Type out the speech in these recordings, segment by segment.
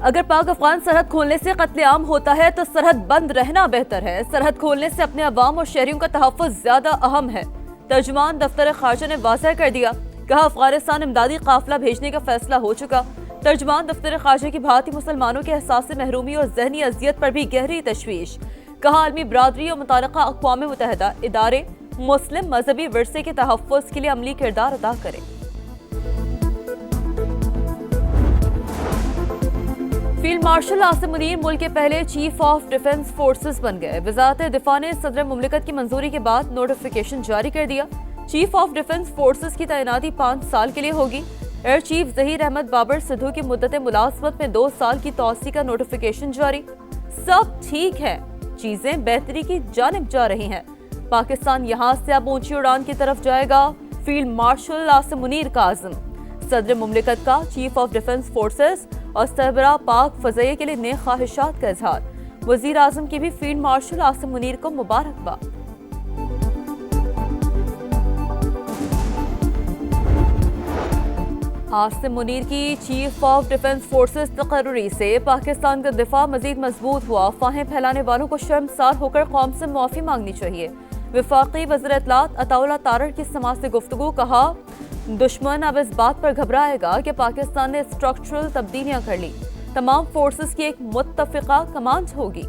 अगर पाक अफगान सरहद खोलने से कत्लेआम होता है तो सरहद बंद रहना बेहतर है। सरहद खोलने से अपने अवाम और शहरियों का तहफ़्फ़ुज़ ज्यादा अहम है। तर्जुमान दफ्तर खारजा ने वाज़ह कर दिया, कहा अफगानिस्तान इमदादी काफिला भेजने का फैसला हो चुका। तर्जुमान दफ्तर खारजा की भारतीय मुसलमानों के एहसास महरूमी और जहनी अजियत पर भी गहरी तशवीश। कहा आलमी बरादरी और मुताल्लिक़ा अक़वाम मुत्तहिदा इदारे मुस्लिम मजहबी विरसे के तहफ़्फ़ुज़ के लिए अमली किरदार अदा करें। फील्ड मार्शल आसिम मुनीर मुल्क के पहले चीफ ऑफ डिफेंस फोर्सेस बन गए। वज़ारत दिफा ने सदर मुमलिकत की मंजूरी के बाद नोटिफिकेशन जारी कर दिया। चीफ ऑफ डिफेंस फोर्सेस की तैनाती 5 साल के लिए होगी। एयर चीफ ज़हीर अहमद बाबर सिद्धू की मुद्दत मुलाजमत में 2 साल की तौसी का नोटिफिकेशन जारी। सब ठीक है, चीजें बेहतरी की जानिब जा रही हैं। पाकिस्तान यहाँ से अब ऊंची उड़ान की तरफ जाएगा। फील्ड मार्शल आसिम मुनीर का आज़म। सदर मुमलिकत का चीफ ऑफ डिफेंस फोर्सेस और सरबराह पाक फज़ैये के लिए नेक ख्वाहिशात का इजहार। वज़ीर आज़म की भी फील्ड मार्शल आसिम मुनीर को मुबारकबाद। आसिम मुनीर की चीफ ऑफ डिफेंस फोर्सेस तकर्री से पाकिस्तान का दिफा मजीद मजबूत हुआ। अफवाहें फैलाने वालों को शर्मसार होकर कौम से माफ़ी मांगनी चाहिए। वफाकी वज़ीर इत्तलात अताउल्लाह तारड़ की समाअत से गुफ्तगू। कहा दुश्मन अब इस बात पर घबराएगा कि पाकिस्तान ने स्ट्रक्चरल तब्दीलियां कर ली। तमाम फोर्सेस की एक मुत्तफिका कमांड होगी।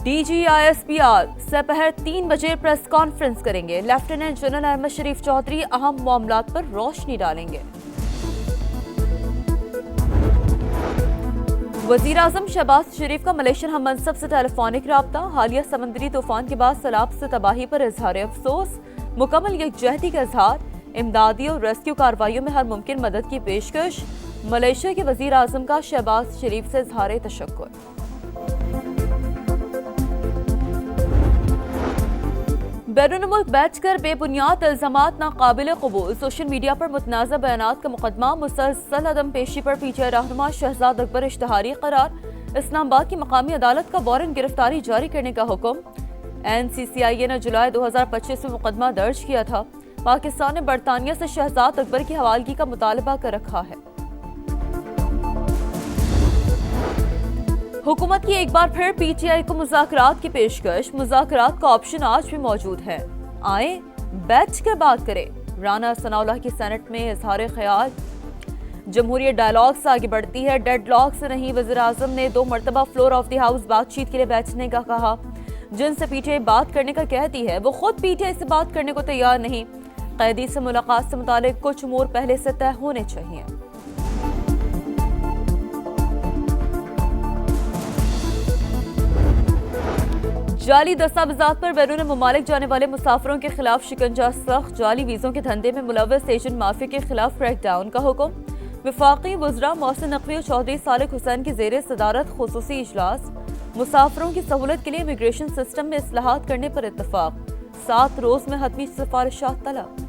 DGISPR दोपहर 3 बजे प्रेस कॉन्फ्रेंस करेंगे। लेफ्टिनेंट जनरल अहमद शरीफ चौधरी अहम मामलात पर रोशनी डालेंगे। वज़ीर आज़म शहबाज शरीफ का मलेशियन हम मनसब से टेलीफोनिक राब्ता। हालिया समंदरी तूफान के बाद सैलाब से तबाही पर इजहार अफसोस। मुकम्मल यकजहती का इजहार। इमदादी और रेस्क्यू कार्रवाइयों में हर मुमकिन मदद की पेशकश। मलेशिया के वज़ीर आज़म का शहबाज शरीफ से इजहार तशक्कुर। बैरून मुल्क बैठकर बेबुनियाद इल्जामात नाकाबिल कबूल। सोशल मीडिया पर मुतनाज़ा बयानात का मुकदमा। मुसलसल अदम पेशी पर पीटीआई रहनुमा शहजाद अकबर इश्तहारी करार। इस्लामाबाद की मकामी अदालत का वारंट गिरफ्तारी जारी करने का हुक्म। NCCIA ने जुलाई 2025 में मुकदमा दर्ज किया था। पाकिस्तान ने बरतानिया से शहजाद अकबर की हवालगी का मुतालबा कर रखा है। हुकूमत की एक बार फिर PTI को मुज़ाकरात की पेशकश। मुज़ाकरात का ऑप्शन आज भी मौजूद है। आए बैठ कर बात करें। राना सनाउल्लाह की सेनेट में इजहार ख्याल। जमहूरियत डायलॉग से आगे बढ़ती है, डेडलॉक से नहीं। वज़ीर आज़म ने 2 मरतबा फ्लोर ऑफ द हाउस बातचीत के लिए बैठने का कहा। जिनसे PTI बात करने का कहती है वो खुद PTI से बात करने को तैयार नहीं। कैदी से मुलाकात से मुतालिक कुछ उमूर पहले से तय होने चाहिए। जाली दस्तावेज़ात पर बैरून मुमालिक जाने वाले मुसाफिरों के खिलाफ शिकंजा सख्त। जाली वीज़ों के धंधे में मुलव्वस एजेंट माफिया के खिलाफ क्रैकडाउन का हुक्म। वफाकी वज़रा मोहसिन नकवी और चौधरी सालिक हुसैन की ज़ेरे सदारत खुसूसी इजलास। मुसाफिरों की सहूलत के लिए इमिग्रेशन सिस्टम में इस्लाहात करने पर इत्तफाक। 7 रोज में हतमी सिफारिशात तलब।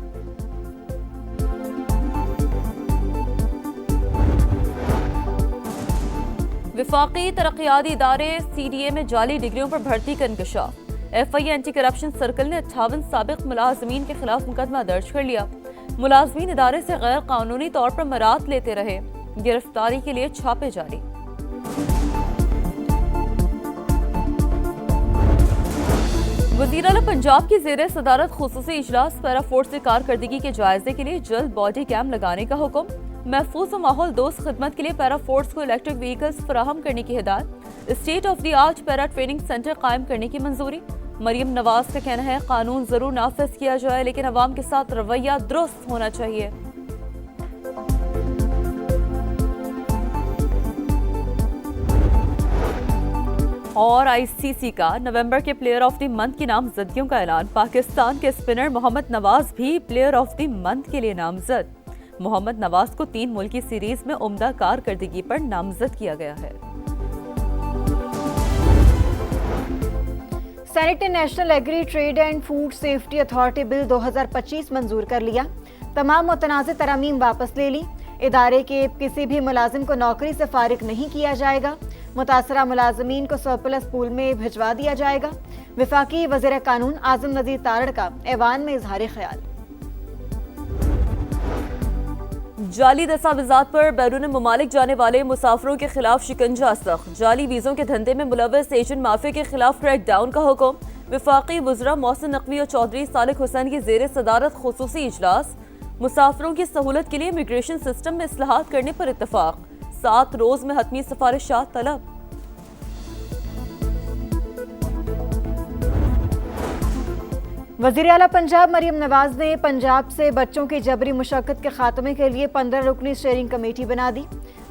वफाकी तरक्याती इदारे CDA में जाली डिग्रियों पर भर्ती का इंकशाफ। FI एंटी करप्शन सर्कल ने 58 साबिक मुलाजमीन के खिलाफ मुकदमा दर्ज कर लिया। मुलाजमीन इदारे से गैर कानूनी तौर पर मराद लेते रहे। गिरफ्तारी के लिए छापे जारी। वज़ीर आला पंजाब की ज़ेरे सदारत खुसूसी इजलास। पैरा फोर्स की कारकर्दगी के जायजे के लिए जल्द बॉडी कैम लगाने का हुक्म। महफूज और माहौल दोस्त खिदमत के लिए पैरा फोर्स को इलेक्ट्रिक व्हीकल्स फराहम करने की हिदायत। State of the art para training centre कायम करने की मंजूरी। मरियम नवाज का कहना है कानून जरूर नाफिज किया जाए लेकिन अवाम के साथ रवैया दुरुस्त होना चाहिए। और ICC का नवंबर के प्लेयर ऑफ द मंथ की नामजदगियों का ऐलान। पाकिस्तान के स्पिनर मोहम्मद नवाज भी प्लेयर ऑफ द मंथ के लिए नामजद। मोहम्मद नवाज को 3 मुल्की सीरीज में उम्दा कारकर्दगी पर नामजद किया गया है। सेनेट ने national agri trade and food safety authority bill 2025 मंजूर कर लिया। तमाम मुतनाज़ तरमीम वापस ले ली। इदारे के किसी भी मुलाजिम को नौकरी से फारिग नहीं किया जाएगा। मुतासरा मुलाजमीन को सरप्लस पूल में भिजवा दिया जाएगा। वफाकी वज़ीर कानून आज़म नज़ीर तारड़ का ऐवान में इजहार ख्याल। जाली दस्तावेजात पर बैरून मुमालिक जाने वाले मुसाफिरों के खिलाफ शिकंजा सख्त। जाली वीजों के धंधे में मुलव्वस एजेंट माफिया के खिलाफ क्रैकडाउन का हुक्म। वफाकी वज़रा मोहसिन नकवी और चौधरी सालिक हुसैन की ज़ेर सदारत खुसूसी इजलास। मुसाफिरों की सहूलत के लिए इमिग्रेशन सिस्टम में इस्लाहात करने पर इत्तफाक। 7 रोज में हतमी सिफारिशात तलब। वज़ीर आला पंजाब मरियम नवाज ने पंजाब से बच्चों की जबरी मुशक्कत के खात्मे के लिए 15 रुकनी स्टीयरिंग कमेटी बना दी।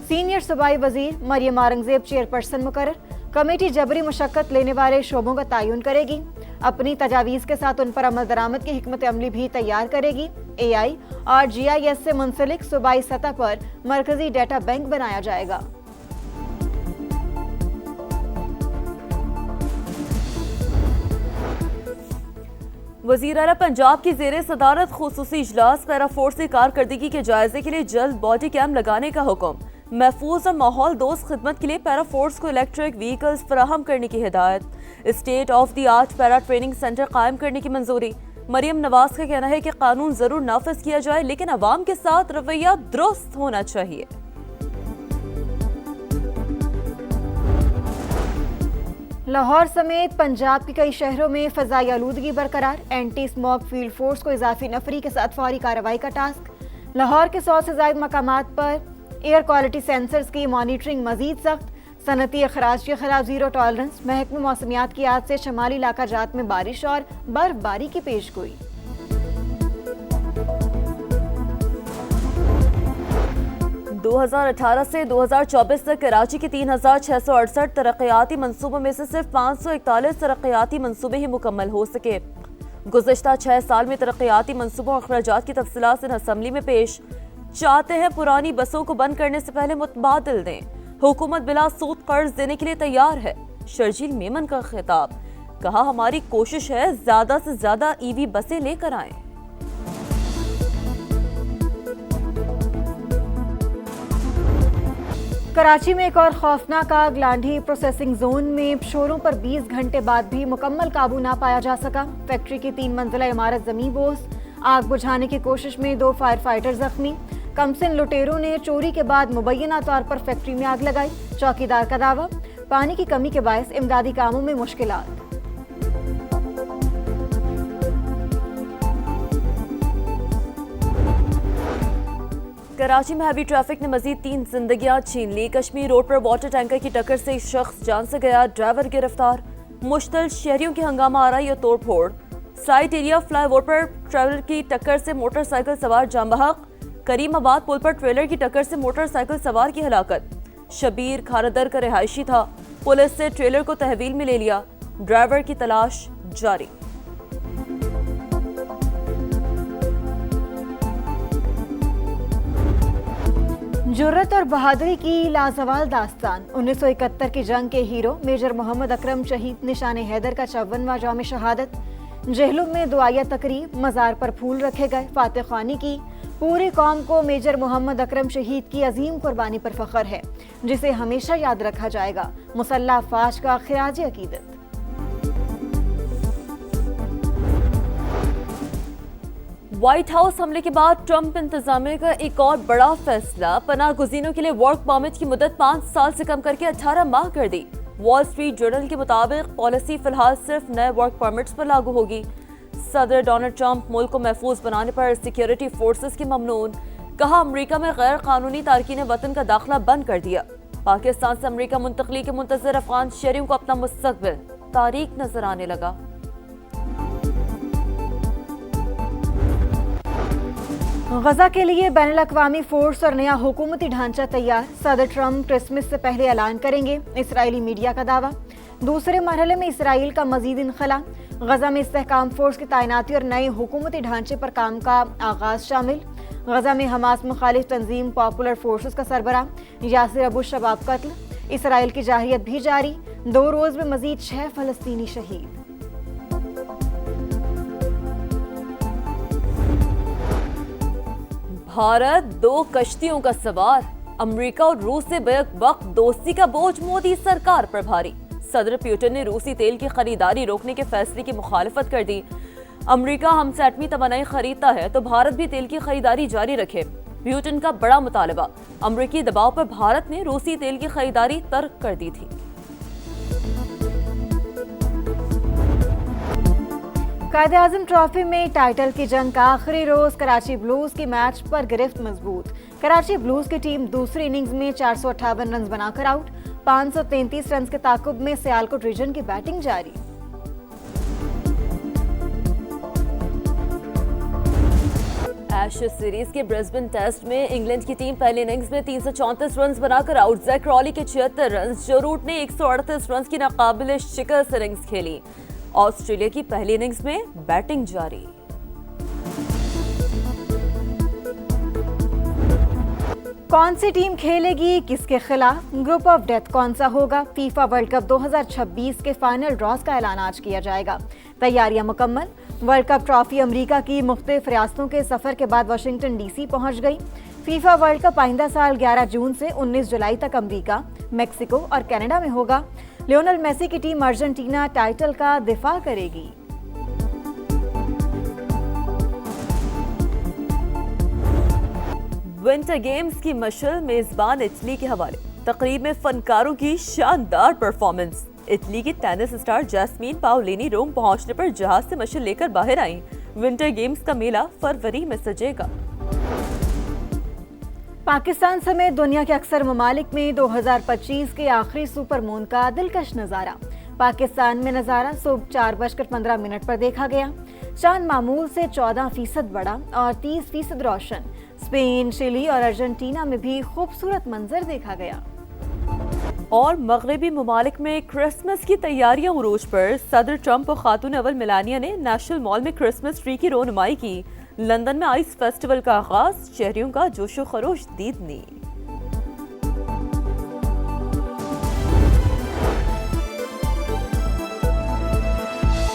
सीनियर सूबाई वजीर मरियम औरंगजेब चेयरपर्सन मुकर्रर। कमेटी जबरी मुशक्कत लेने वाले शोबों का तयन करेगी। अपनी तजावीज़ के साथ उन पर अमल दरामद की हिकमत अमली भी तैयार करेगी। AI और GIS से मुंसलिक सूबाई सतह पर मरकजी डेटा बैंक बनाया जाएगा। वज़ीर आला पंजाब की ज़ेर सदारत खुसूसी इजलास। पैरा फोर्स की कारकर्दगी के जायजे के लिए जल्द बॉडी कैम लगाने का हुक्म। महफूज और माहौल दोस्त खिदमत के लिए पैरा फोर्स को इलेक्ट्रिक व्हीकल्स फराहम करने की हिदायत। State of the art para training centre कायम करने की मंजूरी। मरियम नवाज का कहना है कि कानून जरूर नाफिज किया जाए, लेकिन अवाम के साथ रवैया दुरुस्त होना चाहिए। लाहौर समेत पंजाब के कई शहरों में फजाई आलूदगी बरकरार। एंटी स्मॉग फील्ड फोर्स को इजाफी नफरी के साथ फौरी कार्रवाई का टास्क। लाहौर के 100 से ज्यादा मकामात पर एयर क्वालिटी सेंसर्स की मॉनिटरिंग मजीद सख्त। सनती अखराज के खिलाफ जीरो टॉलरेंस। महकमे मौसमियात की आज से शमाली इलाका जात में बारिश और बर्फबारी की पेशगोई। दो 2018 से 2024 तक कराची के 3668 तरक्याती मंसूबों में से सिर्फ 541 तरक्याती मंसूबे ही मुकम्मल हो सके। गुज़श्ता 6 साल में तरक्याती मंसूबों और अखराजात की तफसीलात इन असम्बली में पेश। चाहते हैं पुरानी बसों को बंद करने से पहले मुतबादिल दें। हुकूमत बिला सूद कर्ज देने के लिए तैयार है। शर्जील मेमन का खिताब। कहा, हमारी कोशिश है ज्यादा से ज्यादा EV बसें लेकर आएं। कराची में एक और खौफनाक आग। लांढी प्रोसेसिंग जोन में शोरों पर 20 घंटे बाद भी मुकम्मल काबू ना पाया जा सका। फैक्ट्री की 3 मंजिला इमारत जमीन बोस। आग बुझाने की कोशिश में 2 फायर फाइटर जख्मी। कमसिन लुटेरों ने चोरी के बाद मुबैना तौर पर फैक्ट्री में आग लगाई। चौकीदार का दावा, पानी की कमी के बायस इमदादी कामों में मुश्किलात। कराची में हैवी ट्रैफिक ने मजीद 3 जिंदगियां छीन ली। कश्मीर रोड पर वाटर टैंकर की टक्कर से एक शख्स जान से गया। ड्राइवर गिरफ्तार। मुश्तल शहरियों की हंगामा आराई और तोड़फोड़। साइट एरिया फ्लाईओवर पर ट्रेलर की टक्कर से मोटरसाइकिल सवार जाम बहक। करीमाबाद पुल पर ट्रेलर की टक्कर से मोटरसाइकिल सवार की हलाकत। शबीर खारदर का रिहायशी था। पुलिस से ट्रेलर को तहवील में ले लिया। ड्राइवर की तलाश जारी। जुर्रत और बहादुरी की लाजवाल दास्तान। 1971 की जंग के हीरो मेजर मोहम्मद अकरम शहीद निशान हैदर का 54वां यौम शहादत। जहलुम में दुआया तकरीब। मज़ार पर फूल रखे गए। फातह ख्वानी की। पूरी कौम को मेजर मोहम्मद अकरम शहीद की अजीम कुर्बानी पर फख्र है, जिसे हमेशा याद रखा जाएगा। मुसल्लह अफवाज का खिराज अकीदत। व्हाइट हाउस हमले के बाद ट्रंप इंतजामिया का एक और बड़ा फैसला। पनाह गुज़ीनों के लिए वर्क परमिट की मुद्दत 5 साल से कम करके 18 माह कर दी। वॉल स्ट्रीट जर्नल के मुताबिक पॉलिसी फिलहाल सिर्फ नए वर्क परमिट्स पर लागू होगी। सदर डोनाल्ड ट्रंप मुल्क को महफूज बनाने पर सिक्योरिटी फोर्सेस की ममनून। कहा, अमरीका में गैर कानूनी तारकीन वतन का दाखिला बंद कर दिया। पाकिस्तान से अमरीका मुंतकली के मुंतजर अफगान शहरियों को अपना मुस्तकबिल तारीक नजर आने लगा। गजा के लिए बैनुल-अक़वामी फोर्स और नया हुकूमती ढांचा तैयार। सदर ट्रंप क्रिसमस से पहले ऐलान करेंगे। इसराइली मीडिया का दावा। दूसरे मरहले में इसराइल का मजीद इनखला। गजा में इस्तेहकाम फोर्स की तैनाती और नए हुकूमती ढांचे पर काम का आगाज शामिल। गजा में हमास मुखालिफ तंजीम पॉपुलर फोर्सेस का सरबराह यासिर अबू शबाब कत्ल। इसराइल की जाहियत भी जारी। 2 रोज में मजीद 6 फलस्तीनी शहीद। भारत 2 कश्तियों का सवार। अमेरिका और रूस से बेक वक्त दोस्ती का बोझ मोदी सरकार पर भारी। सदर पुतिन ने रूसी तेल की खरीदारी रोकने के फैसले की मुखालफत कर दी। अमेरिका हमसे एटमी तवानाई खरीदता है तो भारत भी तेल की खरीदारी जारी रखे। ब्यूटन का बड़ा मुतालबा, अमरीकी दबाव पर भारत ने रूसी तेल की खरीदारी तर्क कर दी थी। कायद-ए-आज़म ट्रॉफी में टाइटल की जंग का आखिरी रोज कराची ब्लूज की मैच पर गिरफ्त मजबूत। कराची ब्लूज की टीम दूसरी इनिंग्स में 458 रन बनाकर आउट। 533 रन के ताकुब में सियालकोट रीजन की बैटिंग जारी। एशेज सीरीज के ब्रिस्बेन टेस्ट में इंग्लैंड की टीम पहली इनिंग्स में 334 रन बनाकर आउट। जैक क्रॉली के 76 रन, जो रूट ने 138 रन की नाकाबिले शिकस्त इनिंग्स खेली। ऑस्ट्रेलिया की पहली इनिंग्स में बैटिंग जारी। कौन सी टीम खेलेगी किसके खिलाफ, ग्रुप ऑफ डेथ कौन सा होगा, फीफा वर्ल्ड कप 2026 के फाइनल ड्रॉज का ऐलान आज किया जाएगा। तैयारियां मुकम्मल। वर्ल्ड कप ट्रॉफी अमेरिका की मुख्तलिफ रियासतों के सफर के बाद वाशिंगटन डीसी पहुंच गई। फीफा वर्ल्ड कप आइंदा साल 11 जून से 19 जुलाई तक अमेरिका, मेक्सिको और कनाडा में होगा। लियोनेल मेसी की टीम अर्जेंटीना टाइटल का दिफा करेगी। विंटर गेम्स की मशल मेजबान इटली के हवाले। तकरीब में फनकारों की शानदार परफॉर्मेंस। इटली की टेनिस स्टार जैस्मीन पाओलिनी रोम पहुंचने पर जहाज से मशल लेकर बाहर आई। विंटर गेम्स का मेला फरवरी में सजेगा। पाकिस्तान समेत दुनिया के अक्सर ममालिक में 2025 के आखिरी सुपर मून का दिलकश नज़ारा। पाकिस्तान में नज़ारा सुबह 4:15 पर देखा गया। चांद मामूल से 14% बड़ा और 30% रोशन। स्पेन, चिली और अर्जेंटीना में भी खूबसूरत मंजर देखा गया। और मगरबी ममालिक में क्रिसमस की तैयारियां उरूज पर। सदर ट्रंप और खातून अव्वल मेलानिया ने नेशनल मॉल में क्रिसमस ट्री की रोनुमाई की। लंदन में आइस फेस्टिवल का आगाज, शहरियों का जोशो खरोश दीदनी।